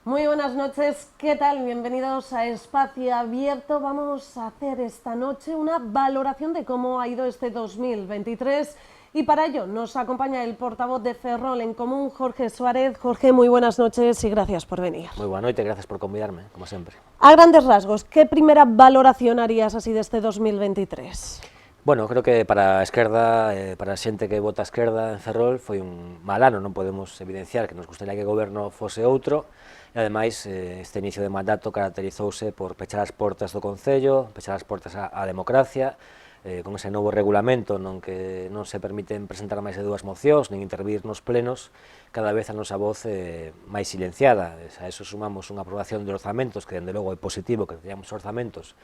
Muy buenas noches, ¿qué tal? Bienvenidos a Espacio Abierto. Vamos a hacer esta noche una valoración de cómo ha ido este 2023 y para ello nos acompaña el portavoz de Ferrol en Común, Jorge Suárez. Jorge, muy buenas noches y gracias por venir. Muy buena noche, gracias por convidarme, como siempre. A grandes rasgos, ¿qué primera valoración harías así de este 2023? Bueno, creo que para a esquerda, para a xente que vota a esquerda en Ferrol foi un mal ano, non podemos evidenciar que nos gustaría que o goberno fose outro e ademais este inicio de mandato caracterizouse por pechar as portas do Concello, pechar as portas á democracia, con ese novo regulamento non que non se permiten presentar máis de 2 mocións nin intervir nos plenos, cada vez a nosa voz máis silenciada. A eso sumamos unha aprobación de orzamentos que dende logo é positivo que teñamos orzamentos,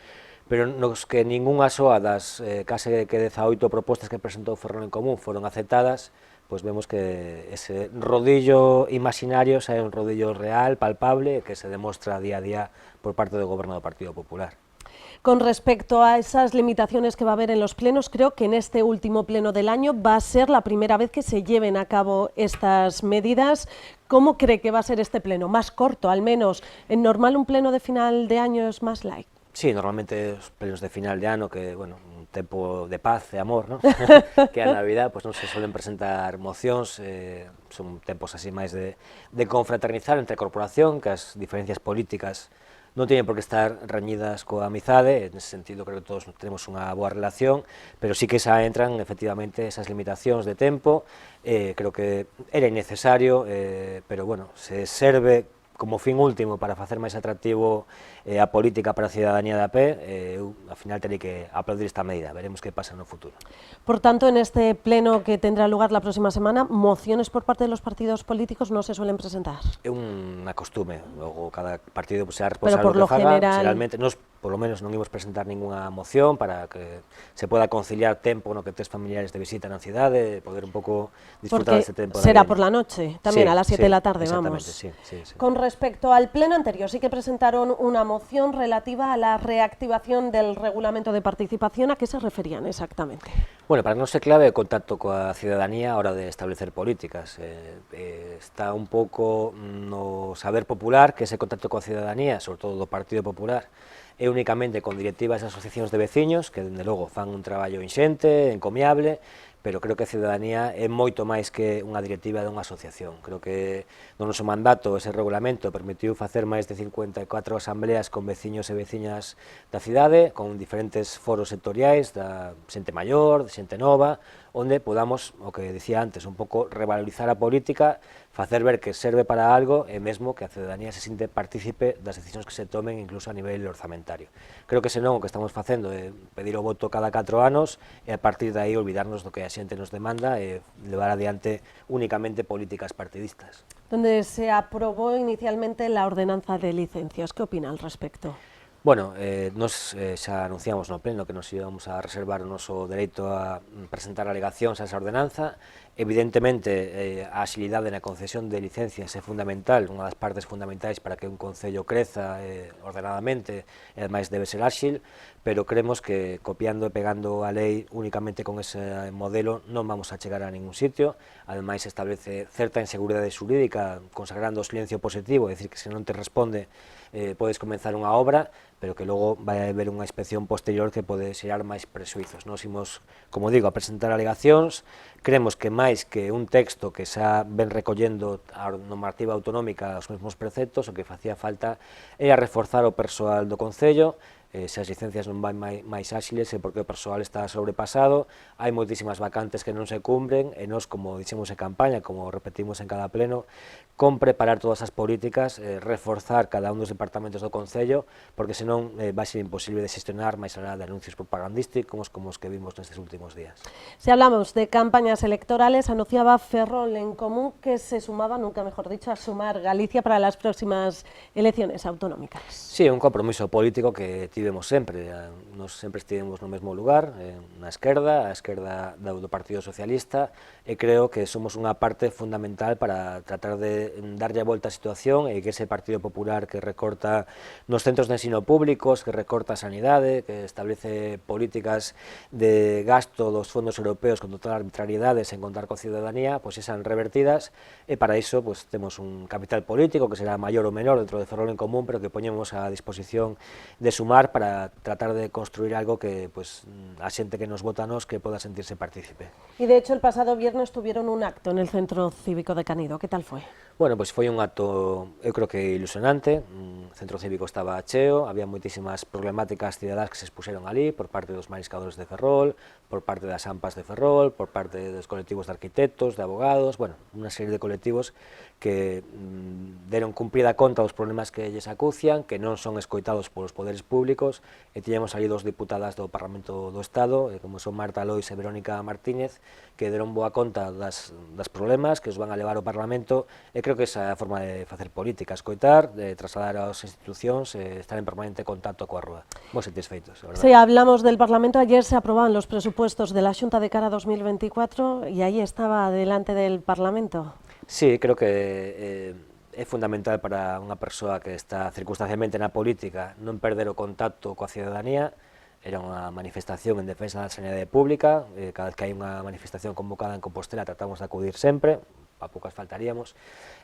pero nos que ningunha soa das case que 18 propostas que presentou Ferrol en Común foron aceptadas, pois vemos que ese rodillo imaginario xa é un rodillo real, palpable, que se demostra día a día por parte do goberno do Partido Popular. Con respecto a esas limitaciones que va a haber en los plenos, creo que en este último pleno del año va a ser la primera vez que se lleven a cabo estas medidas. ¿Cómo cree que va a ser este pleno? Más corto, al menos. ¿En normal un pleno de final de año es más light? Sí, normalmente os plenos de final de ano, que, bueno, un tempo de paz e amor, ¿no? que a Navidad, pues non se suelen presentar mocións, son tempos así máis de confraternizar entre a corporación, que as diferencias políticas non teñen por que estar reñidas coa amizade, en ese sentido creo que todos tenemos unha boa relación, pero sí que xa entran efectivamente esas limitacións de tempo, creo que era innecesario, pero bueno, se serve como fin último para facer máis atractivo a política para a cidadanía da pé, eu ao final terei que aplaudir esta medida, veremos que pasa no futuro. Por tanto, en este pleno que tendrá lugar la próxima semana, mociones por parte de los partidos políticos no se suelen presentar. É unha costume, logo cada partido pues, será responsable por do lo que faga, general... realmente nos por lo menos non imos presentar ninguna moción para que se poda conciliar tempo no que tes familiares de visita na cidade, poder un pouco disfrutar Porque deste tempo. será por la noche, también sí, a las 7 de la tarde, vamos. Sí. Con respecto al pleno anterior, sí que presentaron una moción relativa a la reactivación del reglamento de participación. ¿A qué se referían exactamente? Bueno, para nós é clave o contacto coa cidadanía a hora de establecer políticas. Está un pouco no saber popular que ese contacto coa cidadanía, sobre todo do Partido Popular, é únicamente con directivas e asociacións de veciños, que, dende logo, fan un traballo inxente, encomiable, pero creo que a cidadanía é moito máis que unha directiva dunha asociación. Creo que no noso mandato ese regulamento permitiu facer máis de 54 asambleas con veciños e veciñas da cidade, con diferentes foros sectoriais da xente maior, de xente nova, onde podamos, o que dicía antes, un pouco revalorizar a política, facer ver que serve para algo e mesmo que a cidadanía se sinte partícipe das decisións que se tomen incluso a nivel orzamentario. Creo que senón o que estamos facendo é pedir o voto cada 4 anos e a partir de aí olvidarnos do que a xente nos demanda e levar adiante únicamente políticas partidistas. Donde se aprobó inicialmente la ordenanza de licencias. ¿Qué opina al respecto? Bueno, nos xa anunciamos no pleno que nos íbamos a reservar o noso dereito a presentar alegacións a esa ordenanza. Evidentemente, a axilidade na concesión de licencias é fundamental, unha das partes fundamentais para que un concello creza ordenadamente e ademais debe ser áxil, pero creemos que copiando e pegando a lei únicamente con ese modelo non vamos a chegar a ningún sitio. Ademais establece certa inseguridade xurídica consagrando o silencio positivo, é dicir que se non te responde podes comenzar unha obra, pero que logo vai haber unha inspección posterior que pode xerar máis prexuizos. Nos imos, como digo, a presentar alegacións, creemos que máis que un texto que xa ven recollendo a normativa autonómica os mesmos preceptos, o que facía falta era reforzar o persoal do Concello, se as licencias non van máis áxiles é porque o persoal está sobrepasado, hai moitísimas vacantes que non se cumpren e nós, como dixemos en campaña, como repetimos en cada pleno, compre parar todas as políticas, reforzar cada un dos departamentos do Concello, porque senón vai ser imposible de xestionar máis alá de anuncios propagandísticos como os que vimos nestes últimos días. Si hablamos de campañas electorales, anunciaba Ferrol en Común que se sumaba, nunca mejor dicho, a sumar Galicia para las próximas elecciones autonómicas. Sí, un compromiso político que tivemos sempre, nos sempre estivemos no mesmo lugar, na esquerda, a esquerda do Partido Socialista, e creo que somos unha parte fundamental para tratar de darlle a volta á situación e que ese Partido Popular que recorta nos centros de ensino públicos, que recorta a sanidade, que establece políticas de gasto dos fondos europeos con total arbitrariedade sen contar coa ciudadanía, pois sean revertidas, e para iso pois, temos un capital político que será maior ou menor dentro de Ferrol en Común, pero que poñemos a disposición de sumar para tratar de construir algo que pues, a xente que nos vota a nos que poda sentirse partícipe. Y de hecho el pasado viernes tuvieron un acto en el Centro Cívico de Canido, ¿qué tal foi? Bueno, pois foi un acto, eu creo que ilusionante, o Centro Cívico estaba cheo, había moitísimas problemáticas cidadás que se expuseron ali por parte dos mariscadores de Ferrol, por parte das AMPAs de Ferrol, por parte dos colectivos de arquitectos, de abogados, bueno, unha serie de colectivos que deron cumprida conta dos problemas que lles acucian, que non son escoitados polos poderes públicos, e tiñamos ali dos diputadas do Parlamento do Estado, como son Marta Lois e Verónica Martínez, que deron boa conta das problemas que os van a levar ao Parlamento, e creo que esa é a forma de facer política, escoitar, de trasladar ás institucións, estar en permanente contacto coa rúa. Moi satisfeitos, a verdade. Sí, hablamos del Parlamento, ayer se aprobaban los presupuestos de la Xunta de cara a 2024 y ahí estaba delante del Parlamento. Sí, creo que é fundamental para unha persoa que está circunstancialmente na política non perder o contacto coa ciudadanía. Era unha manifestación en defensa da sanidade pública, cada vez que hai unha manifestación convocada en Compostela tratamos de acudir sempre, a poucas faltaríamos.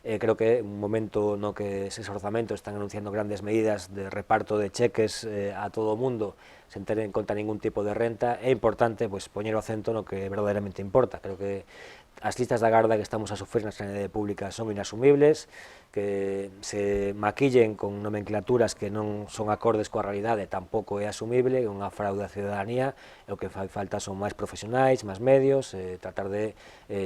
Creo que é un momento no que eses orzamentos están anunciando grandes medidas de reparto de cheques a todo o mundo sen ter en conta ningún tipo de renta, é importante pois, poñer o acento no que verdadeiramente importa. Creo que as listas da garda que estamos a sufrir na sanidade pública son inasumibles, que se maquillen con nomenclaturas que non son acordes coa realidade tampouco é asumible, é unha fraude á ciudadanía, e o que fai falta son máis profesionais, máis medios, tratar de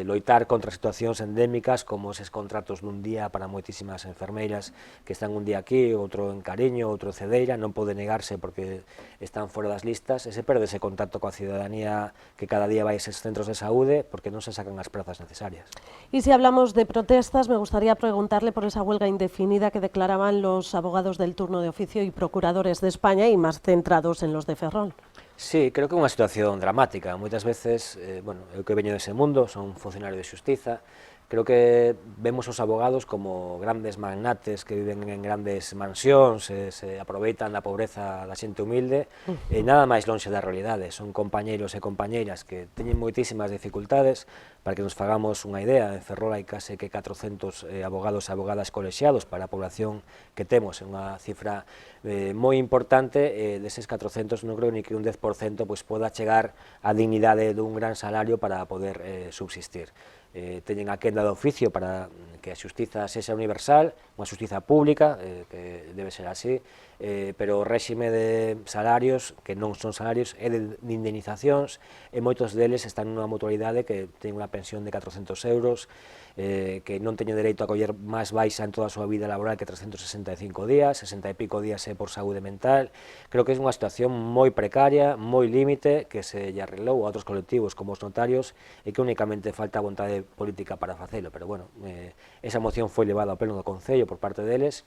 loitar contra situacións endémicas como eses contratos dun día para moitísimas enfermeiras que están un día aquí, outro en Cariño, outro en Cedeira, non pode negarse porque están fora das listas, e se perde ese contacto coa ciudadanía que cada día vai a eses centros de saúde porque non se sacan as prazas necesarias. Y si hablamos de protestas, me gustaría preguntarle por esa huelga indefinida que declaraban los abogados del turno de oficio y procuradores de España y más centrados en los de Ferrol. Sí, creo que é unha situación dramática. Moitas veces, bueno, eu que veño dese mundo, son funcionario de xustiza, creo que vemos os abogados como grandes magnates que viven en grandes mansións, se aproveitan da pobreza da xente humilde, e nada máis lonxe da realidade. Son compañeiros e compañeiras que teñen moitísimas dificultades. Para que nos fagamos unha idea, en Ferrol hai case que 400 abogados e abogadas colexiados para a población que temos, é unha cifra moi importante, deses 400 non creo ni que un 10% pois, poda chegar á dignidade dun gran salario para poder subsistir. Teñen a quenda do oficio para que a xustiza sexa universal, unha xustiza pública, que debe ser así, pero o réxime de salarios, que non son salarios, é de indemnizacións, e moitos deles están nunha mutualidade que ten unha pensión de 400 euros, que non teñen dereito a coller máis baixa en toda a súa vida laboral que 365 días, 60 e pico días é por saúde mental. Creo que é unha situación moi precaria, moi límite, que se lle arreglou a outros colectivos como os notarios e que únicamente falta vontade política para facelo, pero bueno, esa moción foi levada ao pleno do Concello por parte deles,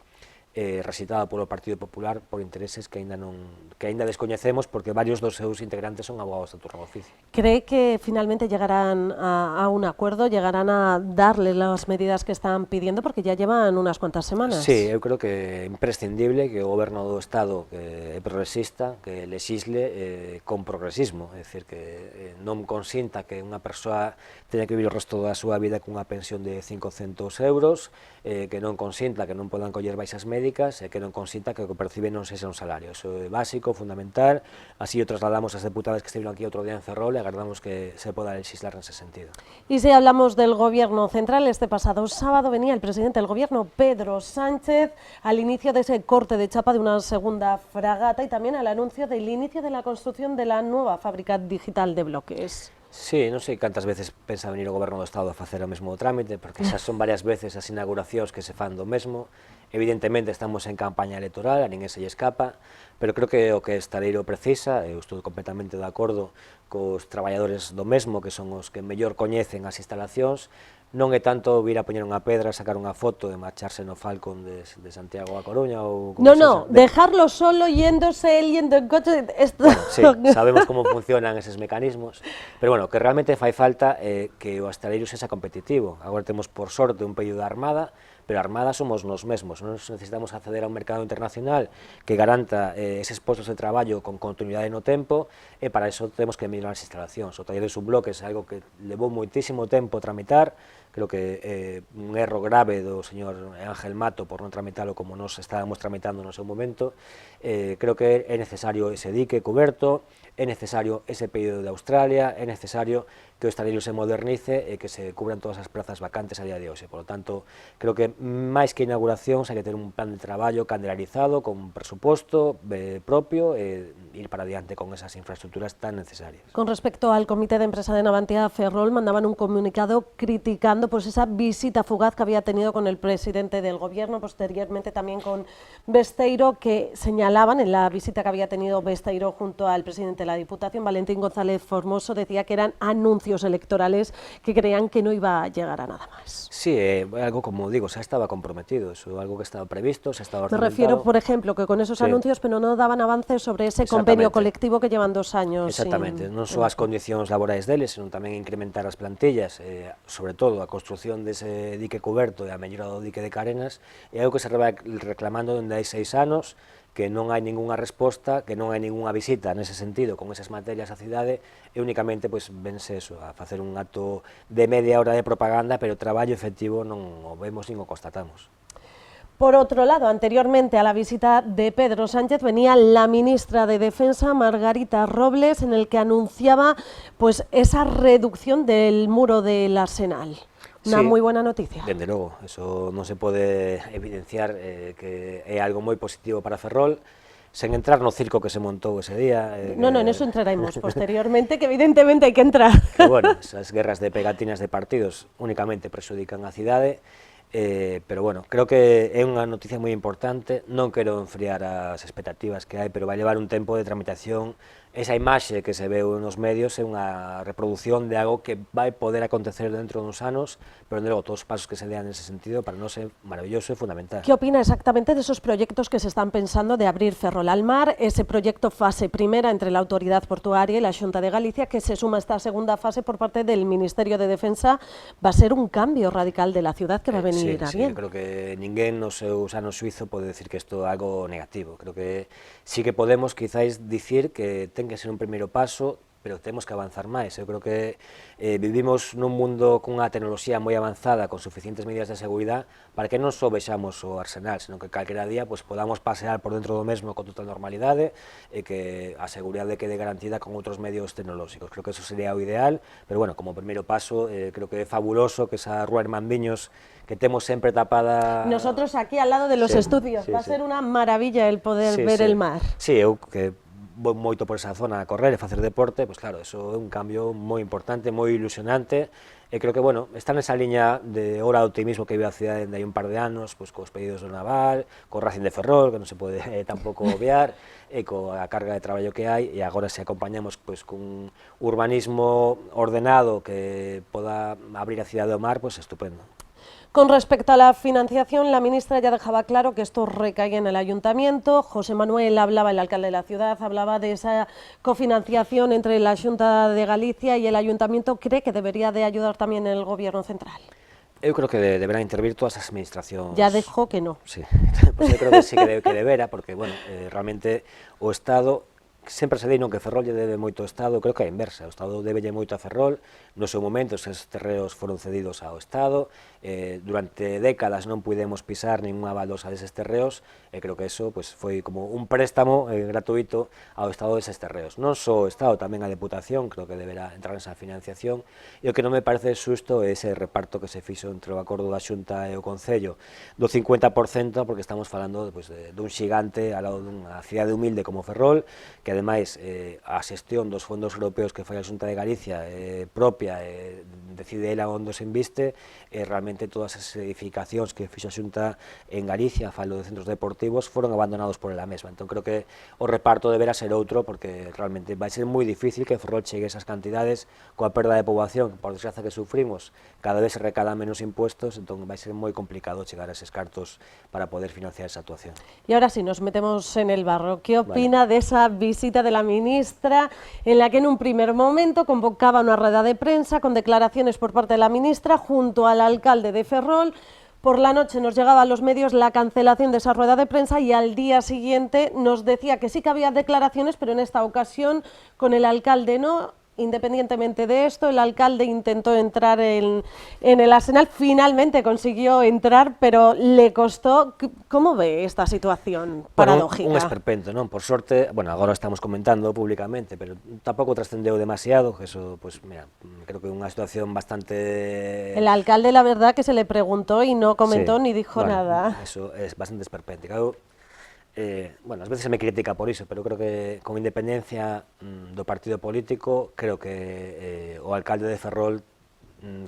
recitada polo Partido Popular por intereses que aínda descoñecemos porque varios dos seus integrantes son abogados de turno de oficio. ¿Cree que finalmente llegarán a un acuerdo, llegarán a darle las medidas que están pidiendo porque ya llevan unas cuantas semanas? Sí, eu creo que é imprescindible que o Goberno do Estado que é progresista, que legisle con progresismo, é dicir, que non consinta que unha persoa teña que vivir o resto da súa vida cunha pensión de 500 euros, que non consinta que non podan coller baixas médicas e que non consinta que o que percibe non sexa un salario. Eso é básico, fundamental, así o trasladamos ás deputadas que estiveron aquí outro día en Ferrol e agardamos que se poda legislar nese sentido. Y si hablamos del Gobierno central, este pasado sábado venía el presidente del Gobierno, Pedro Sánchez, al inicio de ese corte de chapa de una segunda fragata y también al anuncio del inicio de la construcción de la nueva fábrica digital de bloques. Sí, non sei cantas veces pensa venir o Goberno do Estado a facer o mesmo trámite, porque xa son varias veces as inauguracións que se fan do mesmo. Evidentemente estamos en campaña electoral, a ninguén se lle escapa, pero creo que o que Estareiro precisa, eu estou completamente de acordo cos traballadores do mesmo, que son os que mellor coñecen as instalacións, non é tanto vir a poñer unha pedra, sacar unha foto e marcharse no Falcon de Santiago a Coruña ou... No, no, dejarlo solo yéndose él yendo en coche... Esto... Bueno, sí, sabemos como funcionan eses mecanismos, pero bueno, que realmente fai falta que o hostaleiro sexa competitivo. Agora temos por sorte un pedido da Armada, pero a Armada somos nos mesmos, non necesitamos acceder a un mercado internacional que garanta eses postos de traballo con continuidade no tempo, e para eso temos que mellorar as instalacións. O taller de subbloques é algo que levou moitísimo tempo tramitar, creo que un erro grave do señor Ángel Mato por non tramitalo como nos estábamos tramitando no seu momento. Creo que é necesario ese dique coberto, é necesario ese pedido de Australia, é necesario que o hostaleiro se modernice e que se cubran todas as plazas vacantes a día de hoxe. Por lo tanto, creo que máis que inauguracións hai que ter un plan de traballo calendarizado, con presuposto propio e ir para adiante con esas infraestructuras tan necesarias. Con respecto al comité de empresa de Navantia Ferrol, mandaban un comunicado criticando pues esa visita fugaz que había tenido con el presidente del gobierno, posteriormente también con Besteiro, que señalaban en la visita que había tenido Besteiro junto al presidente de la Diputación, Valentín González Formoso, decía que eran anuncios electorales que creían que no iba a llegar a nada más. Sí, algo como digo, xa estaba comprometido, eso, algo que estaba previsto, xa estaba orzamentado. Me refiero, por ejemplo, que con esos anuncios, pero no daban avances sobre ese convenio colectivo que llevan 2 años. Exactamente, non só as condicións laborais deles, senón tamén incrementar as plantillas, sobre todo a construción dese dique coberto e a mellora do dique de carenas, é algo que se vai reclamando dende hai 6 anos, que non hai ningunha resposta, que non hai ningunha visita nese sentido con esas materias á cidade, e únicamente pois vense eso, a facer un acto de media hora de propaganda, pero o traballo efectivo non o vemos nin o constatamos. Por otro lado, anteriormente a la visita de Pedro Sánchez venía la ministra de Defensa, Margarita Robles, en el que anunciaba pues esa reducción del muro del Arsenal. Una muy buena noticia. Dende logo, eso non se pode evidenciar que é algo moi positivo para Ferrol, sen entrar no circo que se montou ese día. No, en eso entraremos posteriormente, que evidentemente hai que entrar. Que, bueno, esas guerras de pegatinas de partidos únicamente prexudican a cidade, pero bueno, creo que é unha noticia moi importante, non quero enfriar as expectativas que hai, pero vai levar un tempo de tramitación. Esa imaxe que se veu nos medios é unha reproducción de algo que vai poder acontecer dentro duns anos, pero de logo todos os pasos que se dean nese sentido para nós é maravilloso e fundamental. ¿Qué opina exactamente de esos proyectos que se están pensando de abrir Ferrol al mar, ese proyecto fase primera entre la Autoridad Portuaria y la Xunta de Galicia, que se suma a esta segunda fase por parte del Ministerio de Defensa? Va a ser un cambio radical de la ciudad que va a venir a bien. Sí, creo que ninguén no seu sano suizo pode decir que isto é algo negativo. Creo que sí que podemos quizáis dicir que ten que ser un primeiro paso, pero temos que avanzar máis. Eu creo que vivimos nun mundo cunha tecnoloxía moi avanzada, con suficientes medidas de seguridade, para que non só vexamos o Arsenal, senón que calquera día podamos pasear por dentro do mesmo con total normalidade e que a seguridade quede garantida con outros medios tecnolóxicos. Creo que eso sería o ideal, pero bueno, como primeiro paso, creo que é fabuloso que esa rúa Hermandiños que temos sempre tapada... Nosotros aquí al lado de los estudios, va a ser una maravilla el poder ver el mar. Sí, eu que vou moito por esa zona a correr e facer deporte, pois claro, eso é un cambio moi importante, moi ilusionante, e creo que, bueno, está nesa liña de hora de optimismo que vive a cidade dende hai un par de anos, pois cos pedidos do Naval, co Racing de Ferrol, que non se pode tampouco obviar, e coa carga de traballo que hai, e agora se acompañamos pois cun urbanismo ordenado que poda abrir a cidade ao mar, pois estupendo. Con respecto a la financiación, la ministra ya dejaba claro que esto recae en el ayuntamiento. José Manuel hablaba, el alcalde de la ciudad, hablaba de esa cofinanciación entre la Xunta de Galicia y el ayuntamiento. ¿Cree que debería de ayudar también el gobierno central? Eu creo que deberán intervir todas as administracións. Ya dejó que no. Sí, pues eu creo que sí que debera, porque, bueno, realmente o Estado... Sempre se dino que Ferrol lle debe moito ao Estado, creo que é a inversa, o Estado debelle moito a Ferrol, no seu momento esos terreos foron cedidos ao Estado, durante décadas non pudemos pisar ninguna baldosa deses terreos, e creo que eso pues, foi como un préstamo gratuito ao Estado deses terreos. Non só o Estado, tamén a Deputación, creo que deberá entrar nesa financiación, e o que non me parece xusto é ese reparto que se fixo entre o acordo da Xunta e o Concello do 50%, porque estamos falando pues, dun xigante ao lado dunha cidade humilde como Ferrol, que ademais a xestión dos fondos europeos que fai a Xunta de Galicia propia, decide ela onde se inviste, realmente realmente todas as edificacións que fixo a Xunta en Galicia, falo de centros deportivos, foron abandonados por ela mesma. Entón creo que o reparto deberá ser outro, porque realmente vai ser moi difícil que Ferrol chegue a esas cantidades coa perda de poboación, por desgraza que sufrimos, cada vez se recadan menos impuestos, entón vai ser moi complicado chegar a eses cartos para poder financiar esa actuación. Y ahora sí, nos metemos en el barro. ¿Qué opina de esa visita de la ministra en la que en un primer momento convocaba una rueda de prensa con declaraciones por parte de la ministra junto al alcalde de Ferrol? Por la noche nos llegaba a los medios la cancelación de esa rueda de prensa y al día siguiente nos decía que sí que había declaraciones, pero en esta ocasión con el alcalde no. Independientemente de esto, el alcalde intentó entrar en el Arsenal, finalmente consiguió entrar, pero le costó. ¿Cómo ve esta situación paradójica? Un esperpento, non? Por sorte, bueno, agora estamos comentando públicamente, pero tampouco trascendeu demasiado, que eso, pues mira, creo que é unha situación bastante... El alcalde, la verdad, que se le preguntó y no comentó ni dijo bueno, nada. Eso es bastante esperpéntico. Bueno, ás veces se me critica por iso, pero creo que con independencia do partido político, creo que o alcalde de Ferrol,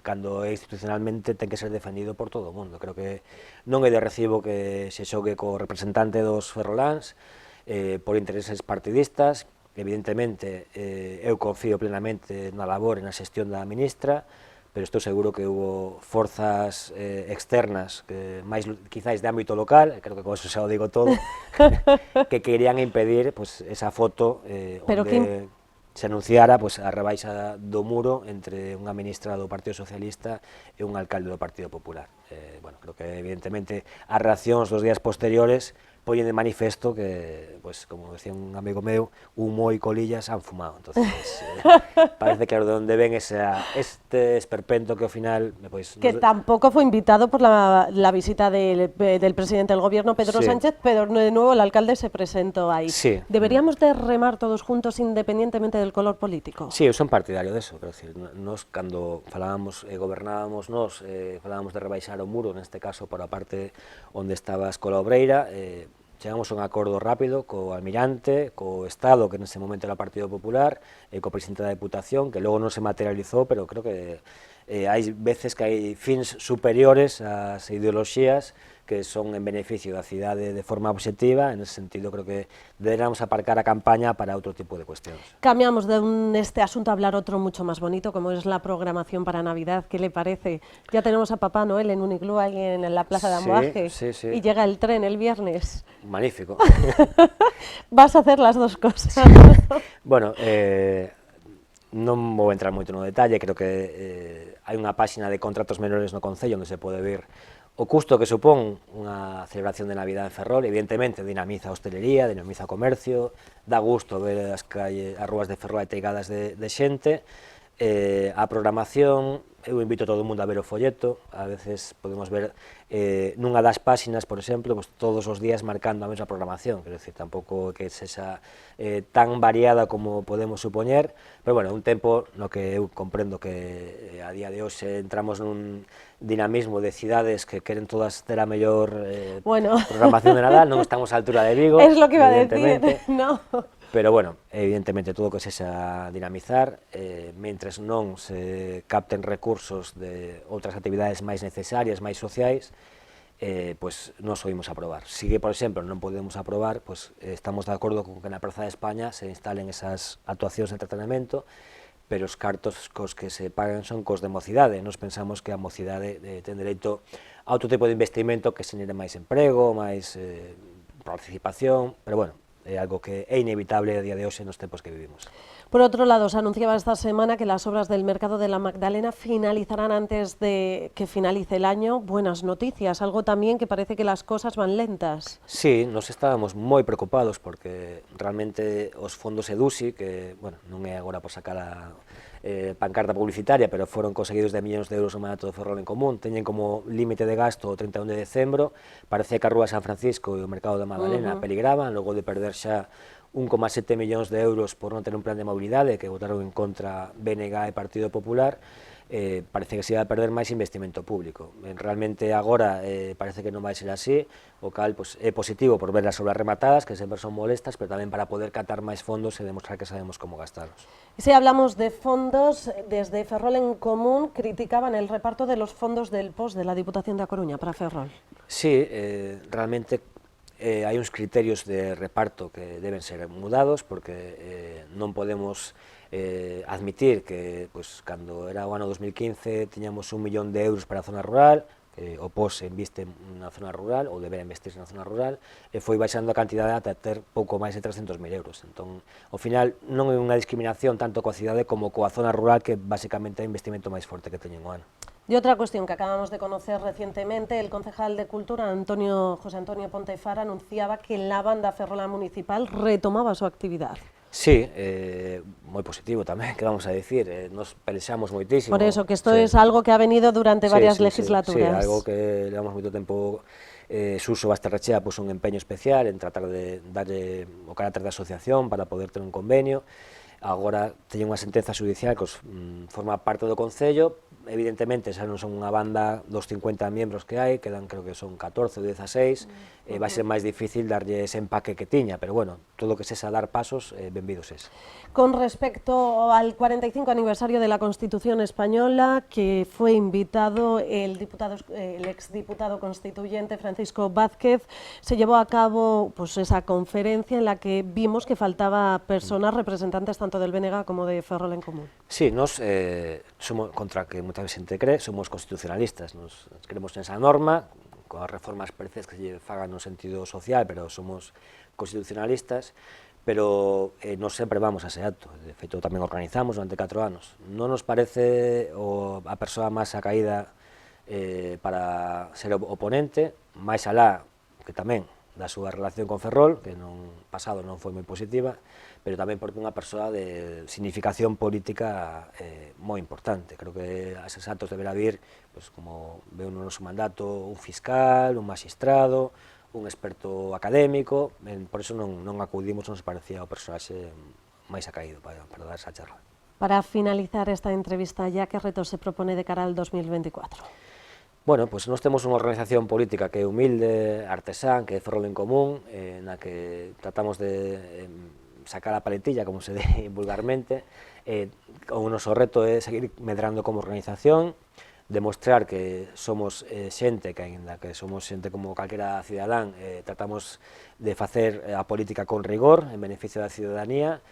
cando é institucionalmente, ten que ser defendido por todo o mundo. Creo que non é de recibo que se xogue co representante dos ferroláns por intereses partidistas. Evidentemente, eu confío plenamente na labor e na xestión da ministra, pero estou seguro que hubo forzas externas, máis quizáis de ámbito local, creo que con eso xa o digo todo, que querían impedir pues, esa foto onde se anunciara pues, a rebaixa do muro entre unha ministra do Partido Socialista e un alcalde do Partido Popular. Bueno, creo que evidentemente as reaccións dos días posteriores poñen de manifesto que, pues, como decía un amigo meu, humo e colillas han fumado. Entonces, parece claro de onde ven este esperpento que ao final... Pues, que tampoco fue invitado por la visita del presidente del gobierno, Pedro Sánchez, pero de nuevo el alcalde se presentó ahí. Sí. ¿Deberíamos de remar todos juntos independientemente del color político? Sí, eu son partidario deso, quero decir, nos cando falábamos e gobernábamos falábamos de rebaixar o muro, neste caso por a parte onde estaba a Escola Obreira, chegamos a un acordo rápido co almirante, co Estado, que nese momento era o Partido Popular, e co presidente da Deputación, que logo non se materializou, pero creo que hai veces que hai fins superiores ás ideoloxías que son en beneficio da cidade de forma obxectiva. En ese sentido creo que deberíamos aparcar a campaña para outro tipo de cuestións. Cambiamos de este asunto a hablar otro mucho más bonito, como es la programación para Navidad. ¿Qué le parece? Ya tenemos a Papá Noel en un iglú ahí en la plaza de Amboaje, sí. Y llega el tren el viernes. Magnífico. Vas a hacer las dos cosas. Bueno, non vou entrar moito no detalle, creo que hai unha páxina de contratos menores no Concello onde se pode ver o custo que supón unha celebración de Navidad en Ferrol. Evidentemente dinamiza a hostelería, dinamiza o comercio, dá gusto ver as rúas de Ferrol ateigadas de xente. A programación, eu invito a todo o mundo a ver o folleto, a veces podemos ver nunha das páxinas, por exemplo, pues, todos os días marcando a mesma programación, quero dicir, tampouco que sexa tan variada como podemos supoñer, pero bueno, un tempo no que eu comprendo que a día de hoxe entramos nun dinamismo de cidades que queren todas ter a mellor programación de Nadal, non estamos á altura de Vigo, es lo que iba a decir, no. Pero, bueno, evidentemente, todo o que sexa dinamizar, mentres non se capten recursos de outras actividades máis necesarias, máis sociais, pues nos oímos aprobar. Si que, por exemplo, non podemos aprobar, pues estamos de acordo con que na Praza de España se instalen esas actuacións de entretenimento, pero os cartos cos que se pagan son cos de mocidade. Nos pensamos que a mocidade ten dereito a outro tipo de investimento que xenere máis emprego, máis participación, pero, bueno, é algo que é inevitable a día de hoxe nos tempos que vivimos. Por otro lado, se anunciaba esta semana que las obras del Mercado de la Magdalena finalizarán antes de que finalice el año. Buenas noticias, algo también que parece que las cosas van lentas. Sí, nos estábamos moi preocupados porque realmente os fondos EDUSI, que, bueno, non é agora por sacar a pancarta publicitaria, pero foron conseguidos de millóns de euros o Mandato de Ferrol en Común, teñen como límite de gasto o 31 de decembro, parece que a Rúa San Francisco e o Mercado da Magdalena peligraban, logo de perder xa 1,7 millóns de euros por non ter un plan de mobilidade que votaron en contra BNG e Partido Popular. parece que se vai a perder máis investimento público. Realmente agora parece que non vai ser así, o cal pues, é positivo por ver as obras rematadas, que sempre son molestas, pero tamén para poder catar máis fondos e demostrar que sabemos como gastarlos. Y si hablamos de fondos, desde Ferrol en Común criticaban el reparto de los fondos del POS de la Diputación da Coruña para Ferrol. Sí, realmente hai uns criterios de reparto que deben ser mudados, porque non podemos admitir que pues, cando era o ano 2015 tiñamos 1 millón de euros para a zona rural, o POS inviste na zona rural, ou debera investirse na zona rural, e foi baixando a cantidade ata ter pouco máis de 300.000 euros. Entón, ao final, non é unha discriminación tanto coa cidade como coa zona rural, que basicamente é o investimento máis forte que teñen o ano. Y otra cuestión que acabamos de conocer recientemente, el concejal de Cultura, José Antonio Pontefar, anunciaba que la banda ferrolana municipal retomaba su actividad. Sí, moi positivo tamén, que vamos a decir, nos pelexamos moitísimo. Por eso, que esto es algo que ha venido durante varias legislaturas. Sí, algo que levamos moito tempo. Suso Basterrechea puso un empeño especial en tratar de darlle o carácter de asociación para poder ter un convenio. Agora teñen unha sentenza judicial que forma parte do Concello. Evidentemente, xa non son unha banda dos 50 membros que hai, quedan creo que son 14 ou 16, vai ser máis difícil darlle ese empaque que tiña, pero bueno, todo o que sexa dar pasos, benvidos es. Con respecto al 45 aniversario de la Constitución española, que fue invitado el exdiputado constituyente Francisco Vázquez, se llevó a cabo pues, esa conferencia en la que vimos que faltaba personas representantes tanto del BNG como de Ferrol en Común. Sí, nos somos, contra que moita xente cree, somos constitucionalistas, nos creemos nesa norma, coas reformas parece que se fagan no sentido social, pero somos constitucionalistas, pero nos sempre vamos a ese acto, de feito tamén organizamos durante 4 anos. Non nos parece a persoa máis acaída para ser oponente, máis alá que tamén da súa relación con Ferrol, que no pasado non foi moi positiva, pero tamén porque unha persoa de significación política moi importante. Creo que a eses actos deberá vir, pues, como veu no noso mandato, un fiscal, un magistrado, un experto académico, por eso non acudimos, non nos parecía o personaxe máis acaído para dar esa charla. Para finalizar esta entrevista, ¿ya qué retos se propone de cara al 2024? Bueno, pues nós temos unha organización política que é humilde, artesán, que é Ferrol en Común, na que tratamos de sacar a paletilla, como se di vulgarmente. O noso reto é seguir medrando como organización, demostrar que somos xente, que ainda que somos xente como calquera cidadán, tratamos de facer a política con rigor, en beneficio da ciudadanía,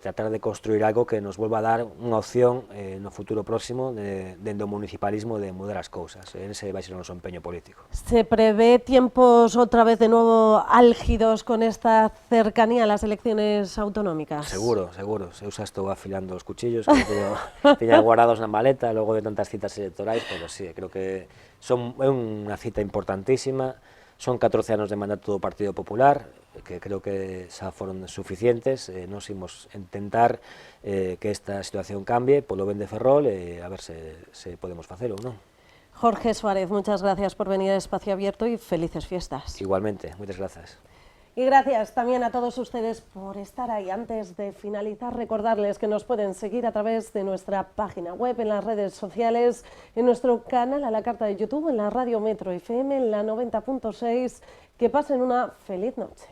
tratar de construir algo que nos vuelva a dar unha opción no futuro próximo dende o municipalismo de mudar as cousas. Ese vai ser o noso empeño político. ¿Se prevé tiempos otra vez de nuevo álgidos con esta cercanía a las elecciones autonómicas? Seguro, seguro. Eu xa estou afilando os cuchillos, que teña guardados na maleta logo de tantas citas electorais, pero sí, creo que é unha cita importantísima. Son 14 anos de mandato do Partido Popular, que creo que xa foron suficientes. Nos imos intentar que esta situación cambie polo ben de Ferrol e a ver se podemos facelo ou non. Jorge Suárez, muchas gracias por venir a Espacio Abierto y felices fiestas. Igualmente, muchas gracias. Y gracias también a todos ustedes por estar ahí. Antes de finalizar, recordarles que nos pueden seguir a través de nuestra página web, en las redes sociales, en nuestro canal a la carta de YouTube, en la Radio Metro FM, en la 90.6. Que pasen una feliz noche.